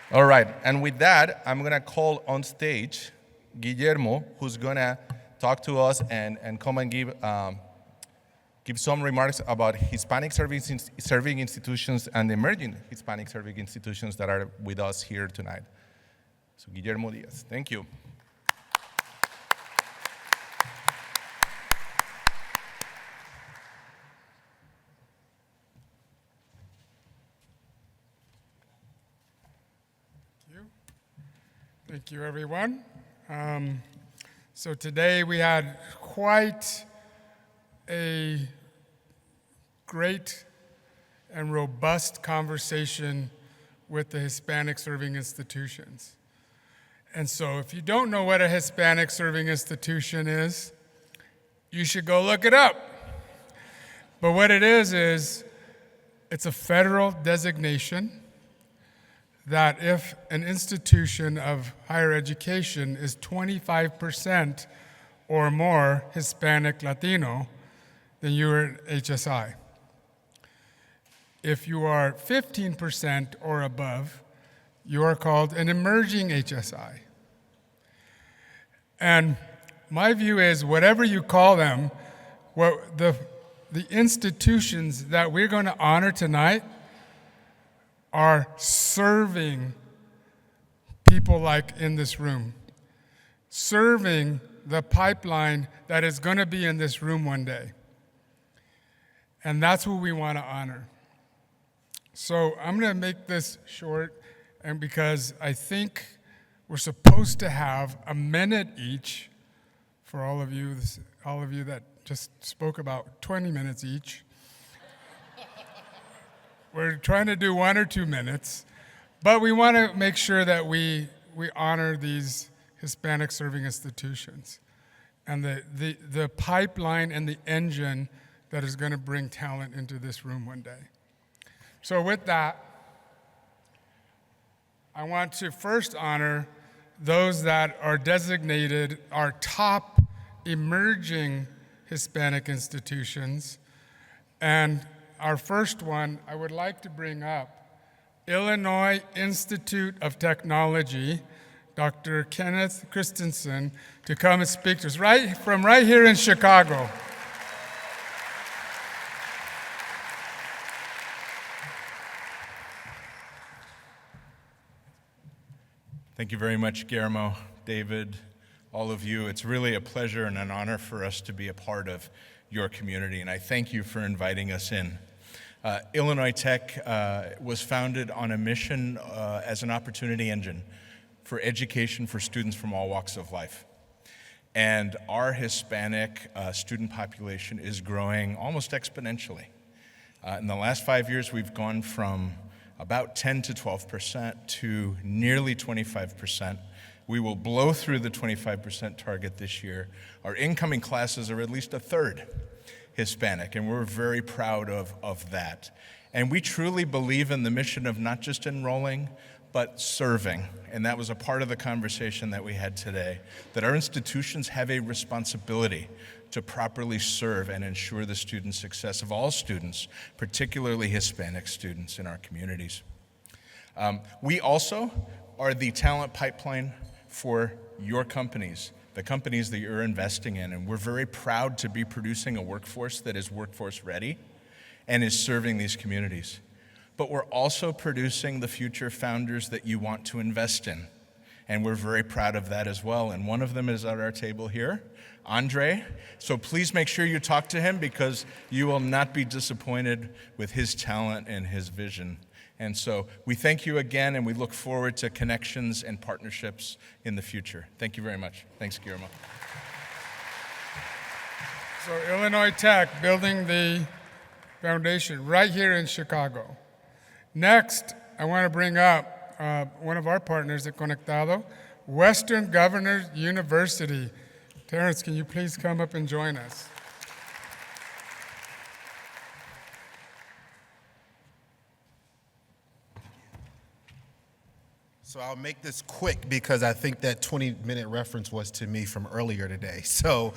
All right, and with that, I'm gonna call on stage Guillermo, who's gonna talk to us and come and give some remarks about Hispanic serving institutions and emerging Hispanic serving institutions that are with us here tonight. So Guillermo Diaz, thank you. Thank you, everyone. So today we had quite a great and robust conversation with the Hispanic serving institutions. And so if you don't know what a Hispanic serving institution is, you should go look it up. But what it is it's a federal designation that if an institution of higher education is 25% or more Hispanic Latino, then you're an HSI. If you are 15% or above, you are called an emerging HSI. And my view is whatever you call them, the institutions that we're going to honor tonight are serving people like in this room, serving the pipeline that is going to be in this room one day. And that's what we want to honor. So I'm going to make this short, and because I think we're supposed to have a minute each for all of you that just spoke about 20 minutes each. We're trying to do 1 or 2 minutes, but we want to make sure that we honor these Hispanic serving institutions and the pipeline and the engine that is going to bring talent into this room one day. So with that, I want to first honor those that are designated our top emerging Hispanic institutions. And our first one, I would like to bring up Illinois Institute of Technology, Dr. Kenneth Christensen, to come and speak to us right here in Chicago. Thank you very much, Guillermo, David, all of you. It's really a pleasure and an honor for us to be a part of your community, and I thank you for inviting us in. Illinois Tech was founded on a mission as an opportunity engine for education for students from all walks of life. And our Hispanic student population is growing almost exponentially. In the last 5 years, we've gone from about 10 to 12% to nearly 25%. We will blow through the 25% target this year. Our incoming classes are at least a third Hispanic, and we're very proud of that. And we truly believe in the mission of not just enrolling, but serving. And that was a part of the conversation that we had today, that our institutions have a responsibility to properly serve and ensure the student success of all students, particularly Hispanic students in our communities. We also are the talent pipeline for your companies, the companies that you're investing in, and we're very proud to be producing a workforce that is workforce ready and is serving these communities. But we're also producing the future founders that you want to invest in, and we're very proud of that as well. And one of them is at our table here, Andre. So please make sure you talk to him, because you will not be disappointed with his talent and his vision. And so we thank you again, and we look forward to connections and partnerships in the future. Thank you very much. Thanks, Guillermo. So Illinois Tech building the foundation right here in Chicago. Next, I want to bring up one of our partners at Conectado, Western Governors University. Terrence, can you please come up and join us? So I'll make this quick because I think that 20-minute reference was to me from earlier today. So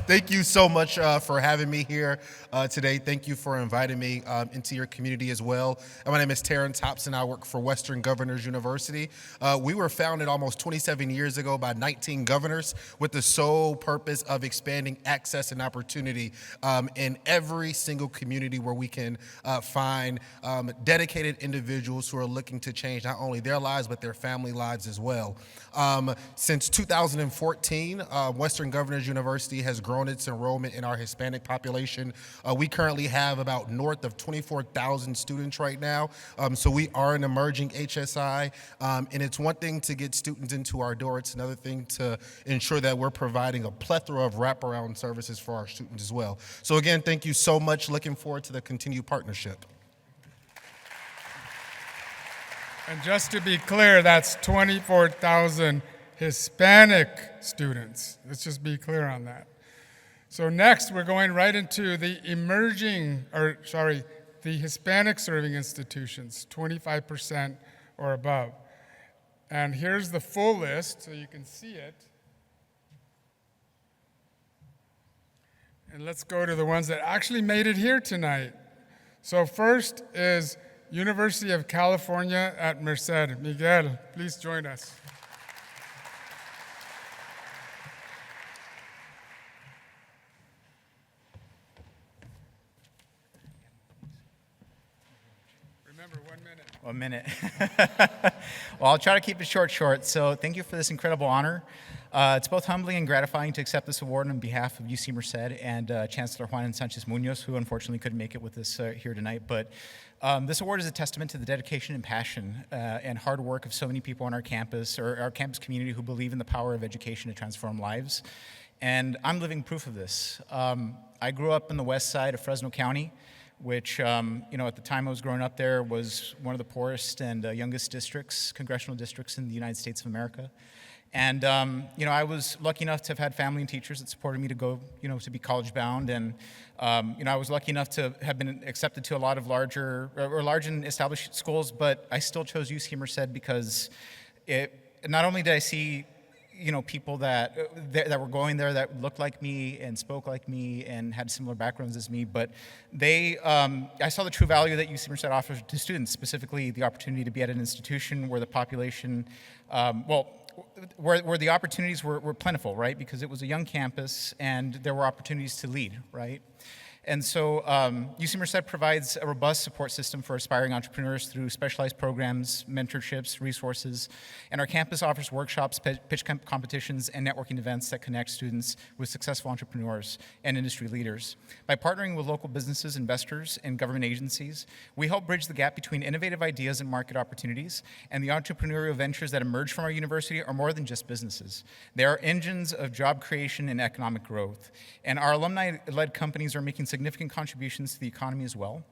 thank you so much for having me here today. Thank you for inviting me into your community as well. My name is Terrence Hobson. I work for Western Governors University. We were founded almost 27 years ago by 19 governors with the sole purpose of expanding access and opportunity in every single community where we can find dedicated individuals who are looking to change not only their lives, but their family lives as well. Since 2014, Western Governors University has grown its enrollment in our Hispanic population. We currently have about north of 24,000 students right now. So we are an emerging HSI, and it's one thing to get students into our door. It's another thing to ensure that we're providing a plethora of wraparound services for our students as well. So again, thank you so much. Looking forward to the continued partnership. And just to be clear, that's 24,000 Hispanic students. Let's just be clear on that. So next, we're going right into the the Hispanic serving institutions, 25% or above. And here's the full list, so you can see it. And let's go to the ones that actually made it here tonight. So first is University of California at Merced. Miguel, please join us. Remember, 1 minute. 1 minute. Well, I'll try to keep it short. So thank you for this incredible honor. It's both humbling and gratifying to accept this award on behalf of UC Merced and Chancellor Juan Sanchez Munoz, who unfortunately couldn't make it with us here tonight. But this award is a testament to the dedication and passion and hard work of so many people on our campus, or our campus community, who believe in the power of education to transform lives. And I'm living proof of this. I grew up in the west side of Fresno County, which, at the time I was growing up there, was one of the poorest and youngest districts, congressional districts in the United States of America. And, I was lucky enough to have had family and teachers that supported me to go, to be college bound. And, I was lucky enough to have been accepted to a lot of large and established schools, but I still chose UC Merced because not only did I see, people that were going there that looked like me and spoke like me and had similar backgrounds as me, but I saw the true value that UC Merced offers to students, specifically the opportunity to be at an institution where the population, where the opportunities were plentiful, right? Because it was a young campus and there were opportunities to lead, right? And so UC Merced provides a robust support system for aspiring entrepreneurs through specialized programs, mentorships, resources, and our campus offers workshops, pitch competitions, and networking events that connect students with successful entrepreneurs and industry leaders. By partnering with local businesses, investors, and government agencies, we help bridge the gap between innovative ideas and market opportunities, and the entrepreneurial ventures that emerge from our university are more than just businesses. They are engines of job creation and economic growth, and our alumni-led companies are making significant contributions to the economy as well.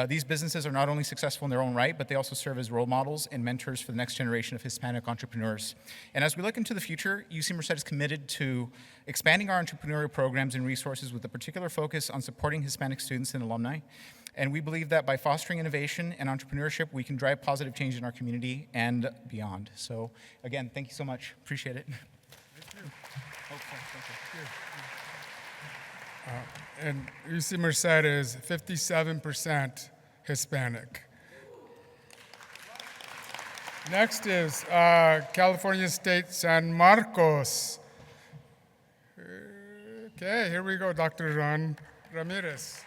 These businesses are not only successful in their own right, but they also serve as role models and mentors for the next generation of Hispanic entrepreneurs. And as we look into the future, UC Merced is committed to expanding our entrepreneurial programs and resources with a particular focus on supporting Hispanic students and alumni. And we believe that by fostering innovation and entrepreneurship, we can drive positive change in our community and beyond. So again, thank you so much. Appreciate it. Thank you. And UC Merced is 57% Hispanic. Next is California State San Marcos. Okay, here we go, Dr. Ron Ramirez.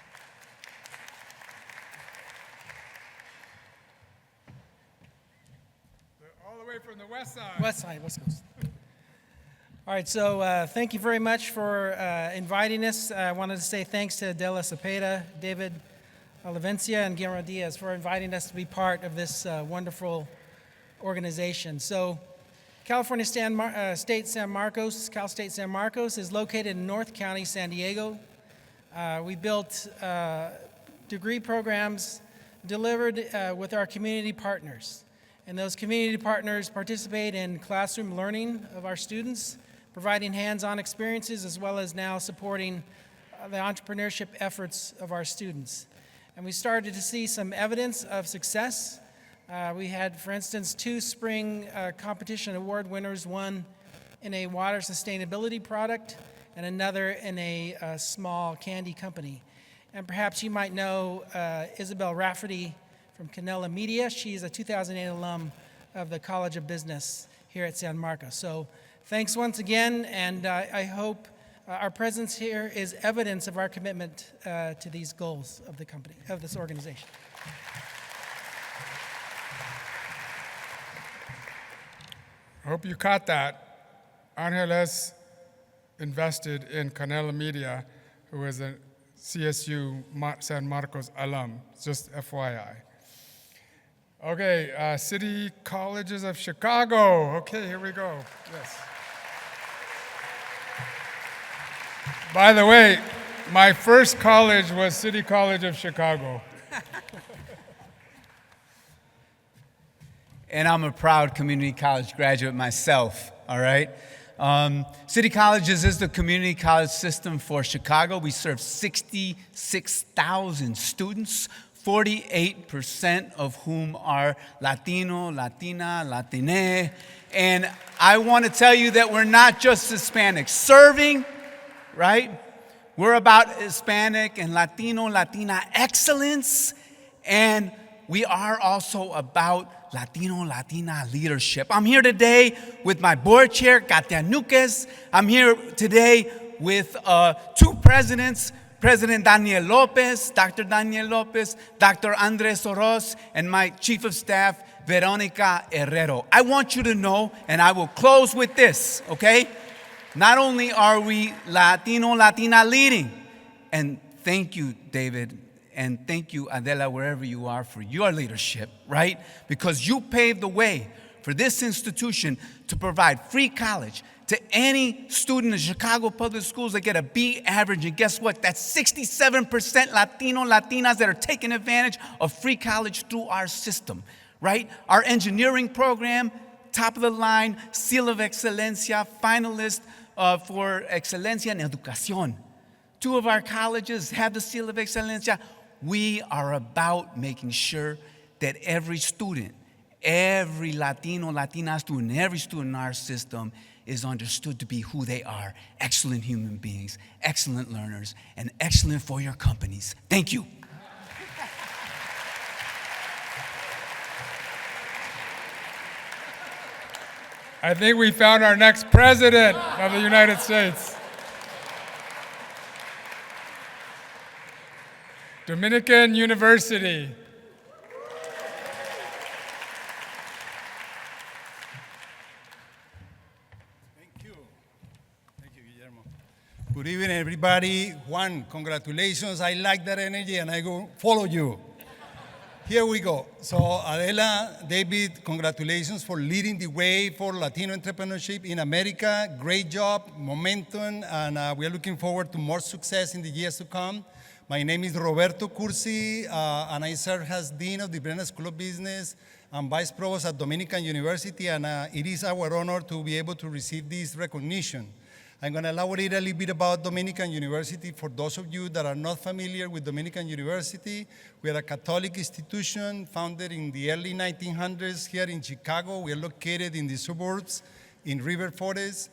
All the way from the west side. West Coast. All right, so thank you very much for inviting us. I wanted to say thanks to Adela Cepeda, David Olivencia, and Guillermo Diaz for inviting us to be part of this wonderful organization. So California State San Marcos, Cal State San Marcos, is located in North County, San Diego. We built degree programs delivered with our community partners. And those community partners participate in classroom learning of our students, providing hands-on experiences, as well as now supporting the entrepreneurship efforts of our students. And we started to see some evidence of success We had, for instance, 2 spring competition award winners, one in a water sustainability product and another in a small candy company. And perhaps you might know Isabel Rafferty from Canela Media. She's a 2008 alum of the College of Business here at San Marcos. So thanks once again, and I hope our presence here is evidence of our commitment to these goals of the company, of this organization. I hope you caught that. Angeles invested in Canela Media, who is a CSU San Marcos alum, just FYI. Okay, City Colleges of Chicago. Okay, here we go. Yes. By the way, my first college was City College of Chicago. And I'm a proud community college graduate myself, all right? City Colleges is the community college system for Chicago. We serve 66,000 students, 48% of whom are Latino, Latina, Latine. And I want to tell you that we're not just Hispanic serving, right? We're about Hispanic and Latino, Latina excellence, and we are also about Latino, Latina leadership. I'm here today with my board chair, Katia Nuquez. I'm here today with 2 presidents, President Daniel Lopez, Dr. Daniel Lopez, Dr. Andres Oroz, and my chief of staff, Veronica Herrero. I want you to know, and I will close with this, okay? Not only are we Latino, Latina leading, and thank you, David, and thank you, Adela, wherever you are, for your leadership, right? Because you paved the way for this institution to provide free college to any student in Chicago Public Schools that get a B average. And guess what? That's 67% Latino, Latinas that are taking advantage of free college through our system, right? Our engineering program, top of the line, Seal of Excelencia, finalist for Excelencia en Educación. 2 of our colleges have the Seal of Excelencia. We are about making sure that every student, every Latino, Latina student, every student in our system is understood to be who they are, excellent human beings, excellent learners, and excellent for your companies. Thank you. I think we found our next president of the United States. Dominican University. Thank you, Guillermo. Good evening, everybody. Juan, congratulations. I like that energy, and I go follow you. Here we go. So Adela, David, congratulations for leading the way for Latino entrepreneurship in America. Great job, momentum, and we are looking forward to more success in the years to come. My name is Roberto Cursi, and I serve as Dean of the Brennan School of Business and Vice Provost at Dominican University, and it is our honor to be able to receive this recognition. I'm going to elaborate a little bit about Dominican University for those of you that are not familiar with Dominican University. We are a Catholic institution founded in the early 1900s here in Chicago. We are located in the suburbs in River Forest.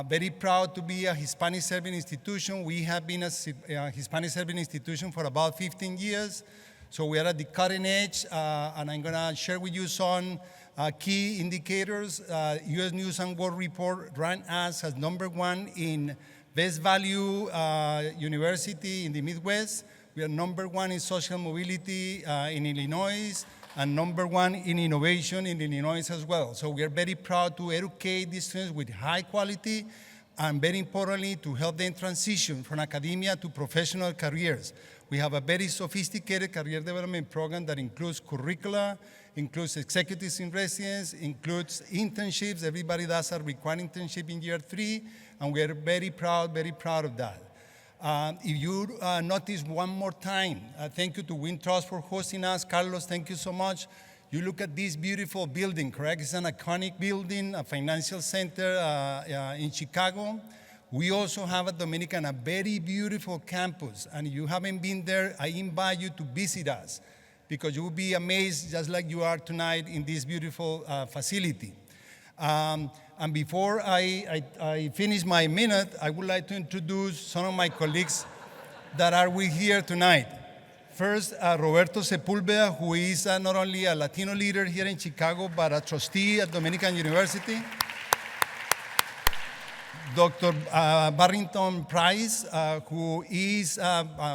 Very proud to be a Hispanic serving institution. We have been a Hispanic serving institution for about 15 years. So we are at the cutting edge, and I'm going to share with you some key indicators. U.S. News and World Report ranked us as #1 in best value university in the Midwest. We are #1 in social mobility in Illinois, and #1 in innovation in Illinois as well. So we are very proud to educate these students with high quality, and very importantly, to help them transition from academia to professional careers. We have a very sophisticated career development program that includes curricula, includes executives in residence, includes internships. Everybody does a required internship in year 3, and we are very proud of that. If you notice one more time, thank you to Wintrust for hosting us. Carlos, thank you so much. You look at this beautiful building, correct? It's an iconic building, a financial center in Chicago. We also have at Dominican a very beautiful campus, and if you haven't been there, I invite you to visit us, because you will be amazed just like you are tonight in this beautiful facility. And before I finish my minute, I would like to introduce some of my colleagues that are with here tonight. First, Roberto Sepulveda, who is not only a Latino leader here in Chicago, but a trustee at Dominican University. Dr. Barrington Price, who is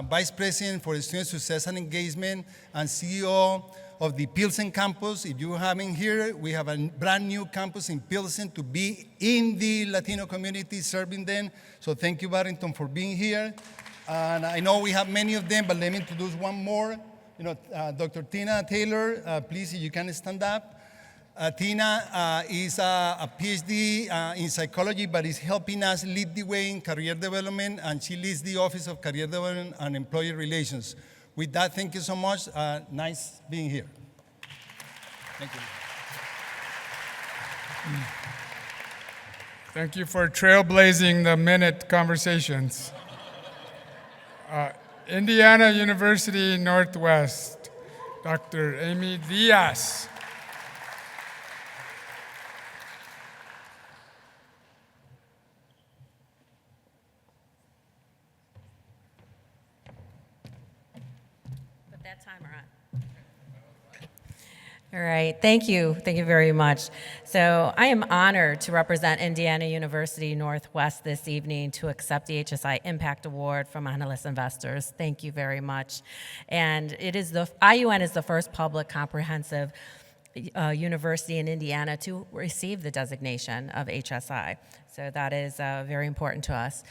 Vice President for Student Success and Engagement and CEO of the Pilsen campus. If you haven't here, we have a brand new campus in Pilsen to be in the Latino community, serving them. So thank you, Barrington, for being here. And I know we have many of them, but let me introduce one more. Dr. Tina Taylor, please, if you can stand up. Tina is a PhD in psychology, but is helping us lead the way in career development, and she leads the Office of Career Development and Employee Relations. With that, thank you so much. Nice being here. Thank you. Thank you for trailblazing the minute conversations. Indiana University Northwest, Dr. Amy Diaz. Put that timer on. All right, thank you very much. So I am honored to represent Indiana University Northwest this evening to accept the HSI Impact Award from Analyst Investors. Thank you very much. And IUN is the first public comprehensive university in Indiana to receive the designation of HSI. So that is very important to us.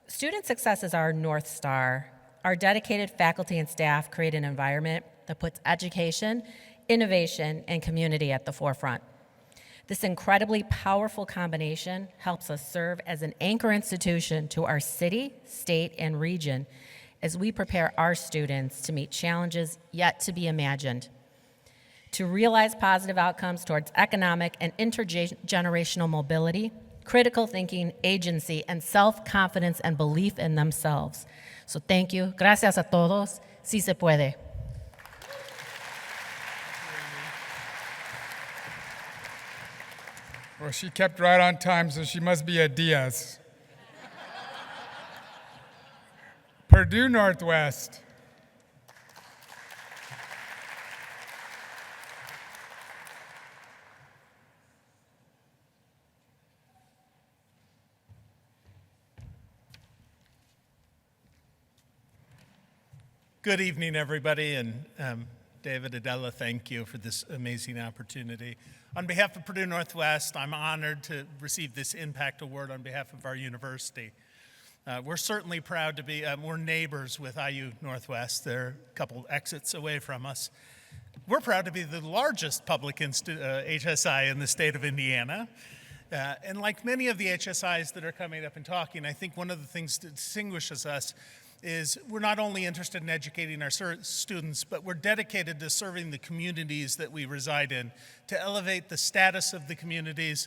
Student success is our North Star. Our dedicated faculty and staff create an environment that puts education, innovation, and community at the forefront. This incredibly powerful combination helps us serve as an anchor institution to our city, state, and region as we prepare our students to meet challenges yet to be imagined, to realize positive outcomes towards economic and intergenerational mobility, critical thinking, agency, and self-confidence and belief in themselves. So thank you. Gracias a todos. Sí se puede. Well, she kept right on time, so she must be a Diaz. Purdue Northwest. Good evening, everybody, and David, Adela, thank you for this amazing opportunity. On behalf of Purdue Northwest, I'm honored to receive this Impact Award on behalf of our university. We're certainly proud to be, we're neighbors with IU Northwest. They're a couple exits away from us. We're proud to be the largest public HSI in the state of Indiana. And like many of the HSIs that are coming up and talking, I think one of the things that distinguishes us is we're not only interested in educating our students, but we're dedicated to serving the communities that we reside in, to elevate the status of the communities.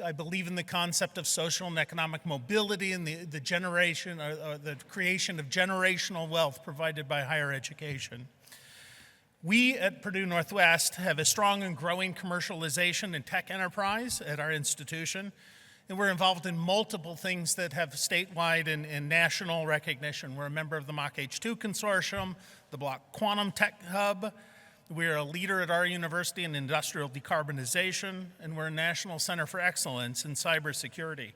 I believe in the concept of social and economic mobility and the generation or the creation of generational wealth provided by higher education. We at Purdue Northwest have a strong and growing commercialization and tech enterprise at our institution. And we're involved in multiple things that have statewide and national recognition. We're a member of the Mach H2 Consortium, the Block Quantum Tech Hub. We're a leader at our university in industrial decarbonization, and we're a National Center for Excellence in cybersecurity.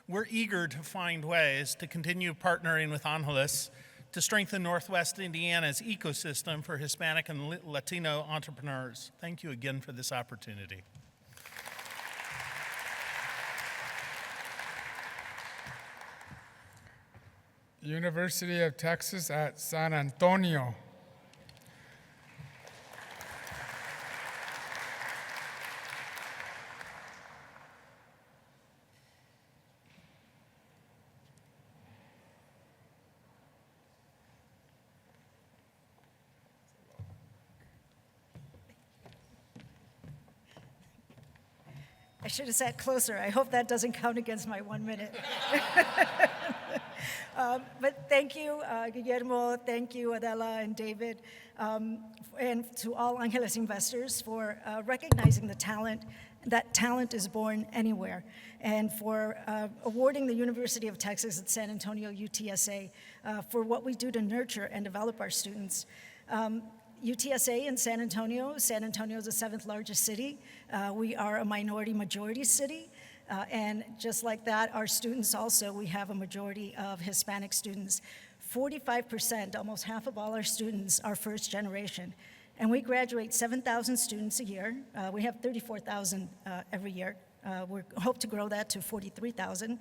We're eager to find ways to continue partnering with ANGELES to strengthen Northwest Indiana's ecosystem for Hispanic and Latino entrepreneurs. Thank you again for this opportunity. University of Texas at San Antonio. I should have sat closer. I hope that doesn't count against my 1 minute. But thank you, Guillermo, thank you, Adela and David, and to all Angeles investors for recognizing the talent, that talent is born anywhere, and for awarding the University of Texas at San Antonio, UTSA, for what we do to nurture and develop our students. UTSA in San Antonio is the 7th largest city. We are a majority city. And just like that, our students also, we have a majority of Hispanic students. 45%, almost half of all our students, are first generation. And we graduate 7,000 students a year. We have 34,000 every year. We hope to grow that to 43,000.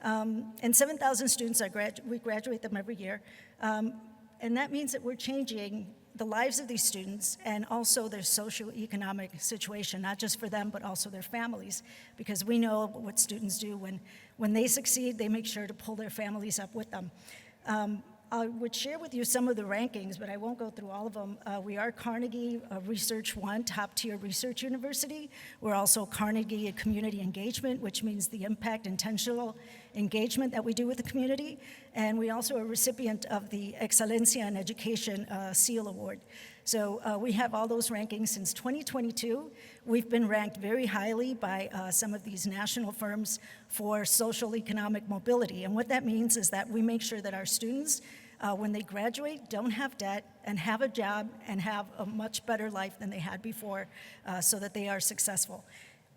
And 7,000 students, we graduate them every year. And that means that we're changing the lives of these students and also their socioeconomic situation, not just for them, but also their families, because we know what students do when they succeed, they make sure to pull their families up with them. I would share with you some of the rankings, but I won't go through all of them. We are Carnegie Research One, top-tier research university. We're also Carnegie Community Engagement, which means the impact, intentional engagement that we do with the community. And we also are a recipient of the Excelencia in Education SEAL Award. So we have all those rankings since 2022. We've been ranked very highly by some of these national firms for social economic mobility. And what that means is that we make sure that our students, when they graduate, don't have debt and have a job and have a much better life than they had before so that they are successful.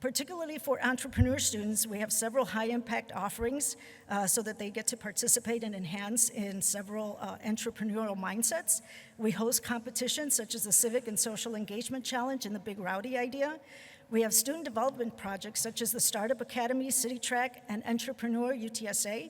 Particularly for entrepreneur students, we have several high-impact offerings so that they get to participate and enhance in several entrepreneurial mindsets. We host competitions such as the Civic and Social Engagement Challenge and the Big Rowdy Idea. We have student development projects such as the Startup Academy, City Track, and Entrepreneur UTSA.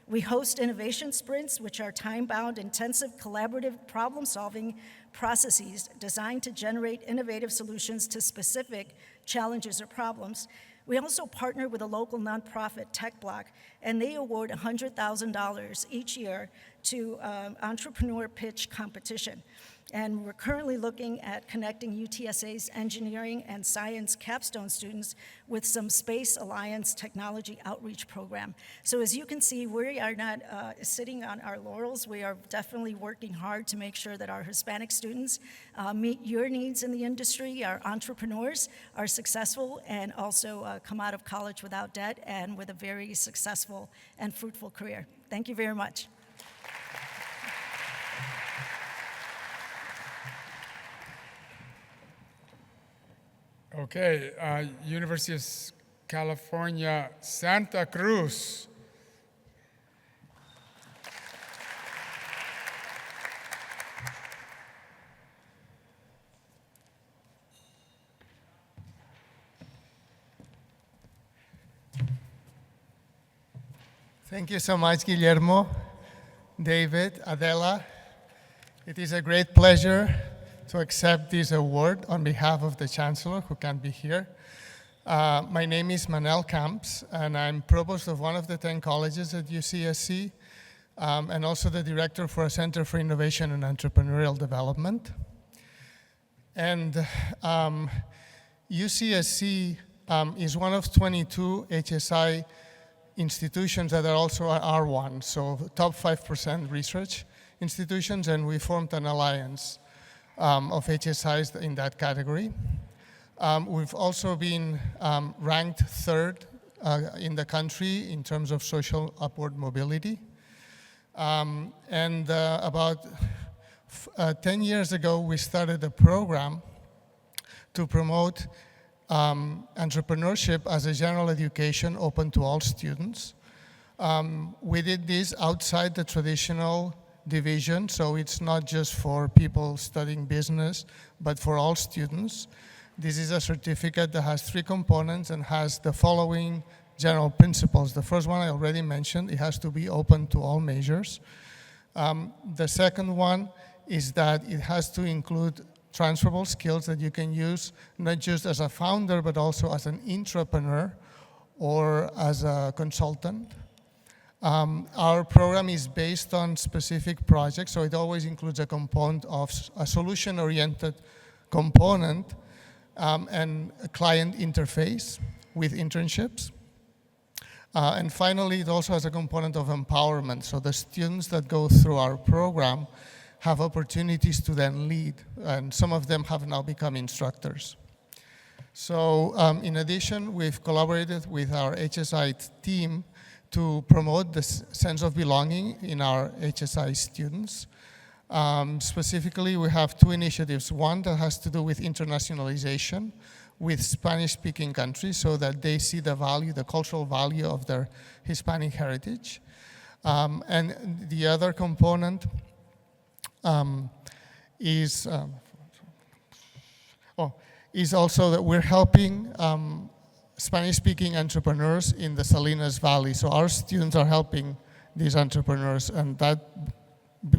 We host innovation sprints, which are time-bound, intensive, collaborative problem-solving processes designed to generate innovative solutions to specific challenges or problems. We also partner with a local nonprofit, Tech Block, and they award $100,000 each year to entrepreneur pitch competition. And we're currently looking at connecting UTSA's engineering and science capstone students with some Space Alliance technology outreach program. So as you can see, we are not sitting on our laurels. We are definitely working hard to make sure that our Hispanic students meet your needs in the industry, our entrepreneurs are successful, and also come out of college without debt and with a very successful and fruitful career. Thank you very much. Okay, University of California, Santa Cruz. Thank you so much, Guillermo, David, Adela. It is a great pleasure to accept this award on behalf of the Chancellor, who can't be here. My name is Manel Camps, and I'm provost of one of the 10 colleges at UCSC, and also the director for a Center for Innovation and Entrepreneurial Development. And UCSC is one of 22 HSI institutions that are also R1, so top 5% research institutions, and we formed an alliance of HSIs in that category. We've also been ranked third in the country in terms of social upward mobility. And about 10 years ago, we started a program to promote entrepreneurship as a general education open to all students. We did this outside the traditional division, so it's not just for people studying business, but for all students. This is a certificate that has 3 components and has the following general principles. The first one I already mentioned, it has to be open to all majors. The second one is that it has to include transferable skills that you can use not just as a founder, but also as an intrapreneur or as a consultant. Our program is based on specific projects, so it always includes a component of a solution-oriented component and a client interface with internships. And finally, it also has a component of empowerment. So the students that go through our program have opportunities to then lead, and some of them have now become instructors. So in addition, we've collaborated with our HSI team to promote the sense of belonging in our HSI students. Specifically, we have two initiatives. One that has to do with internationalization with Spanish-speaking countries so that they see the value, the cultural value of their Hispanic heritage. And the other component is also that we're helping Spanish-speaking entrepreneurs in the Salinas Valley. So our students are helping these entrepreneurs, and that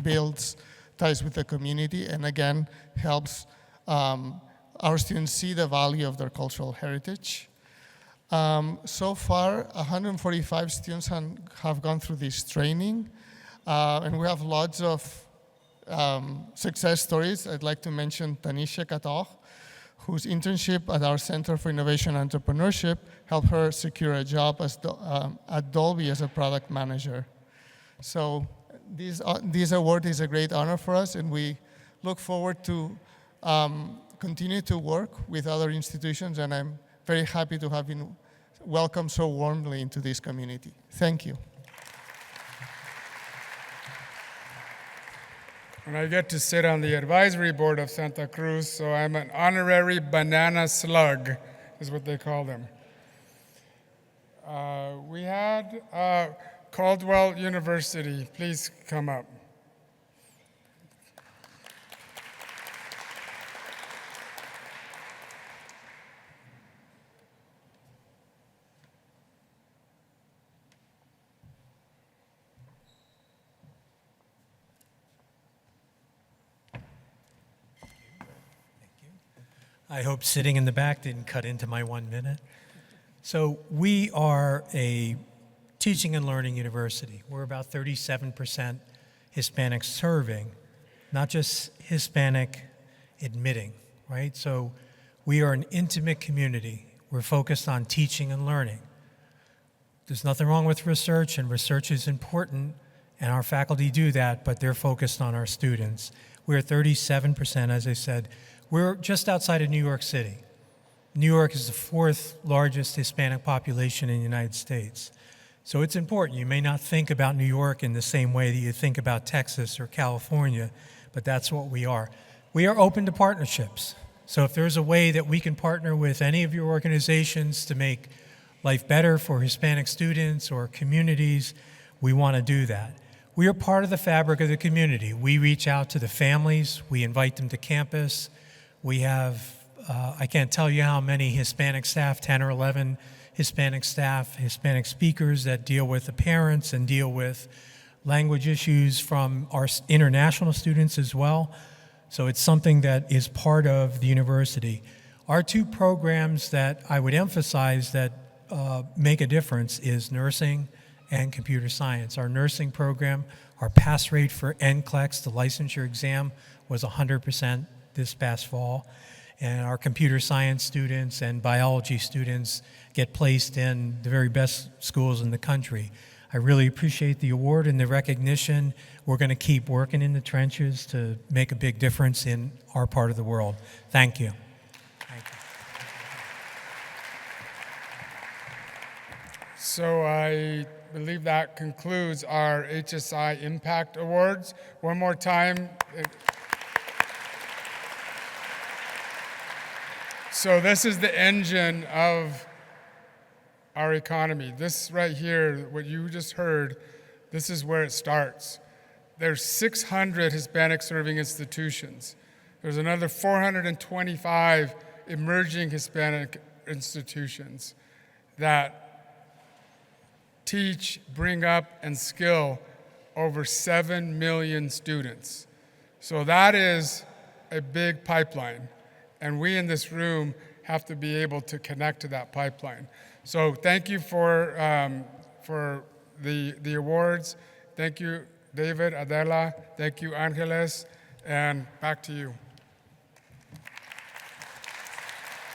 builds ties with the community, and again, helps our students see the value of their cultural heritage. So far, 145 students have gone through this training, and we have lots of success stories. I'd like to mention Tanisha Katoch, whose internship at our Center for Innovation and Entrepreneurship helped her secure a job at Dolby as a product manager. So this award is a great honor for us, and we look forward to continue to work with other institutions, and I'm very happy to have been welcomed so warmly into this community. Thank you. And I get to sit on the advisory board of Santa Cruz, so I'm an honorary banana slug, is what they call them. We had Caldwell University. Please come up. I hope sitting in the back didn't cut into my 1 minute. So we are a teaching and learning university. We're about 37% Hispanic serving, not just Hispanic admitting, right? So we are an intimate community. We're focused on teaching and learning. There's nothing wrong with research, and research is important, and our faculty do that, but they're focused on our students. We're 37%, as I said. We're just outside of New York City. New York is the 4th largest Hispanic population in the United States. So it's important. You may not think about New York in the same way that you think about Texas or California, but that's what we are. We are open to partnerships. So if there's a way that we can partner with any of your organizations to make life better for Hispanic students or communities, we want to do that. We are part of the fabric of the community. We reach out to the families. We invite them to campus. We have, I can't tell you how many Hispanic staff, 10 or 11 Hispanic staff, Hispanic speakers that deal with the parents and deal with language issues from our international students as well. So it's something that is part of the university. Our two programs that I would emphasize that make a difference is nursing and computer science. Our nursing program, our pass rate for NCLEX, the licensure exam, was 100% this past fall. And our computer science students and biology students get placed in the very best schools in the country. I really appreciate the award and the recognition. We're going to keep working in the trenches to make a big difference in our part of the world. Thank you. Thank you. So I believe that concludes our HSI Impact Awards. One more time. So this is the engine of our economy. This right here, what you just heard, this is where it starts. There's 600 Hispanic serving institutions. There's another 425 emerging Hispanic institutions that teach, bring up, and skill over 7 million students. So that is a big pipeline. And we in this room have to be able to connect to that pipeline. So thank you for the awards. Thank you, David, Adela. Thank you, Angeles. And back to you.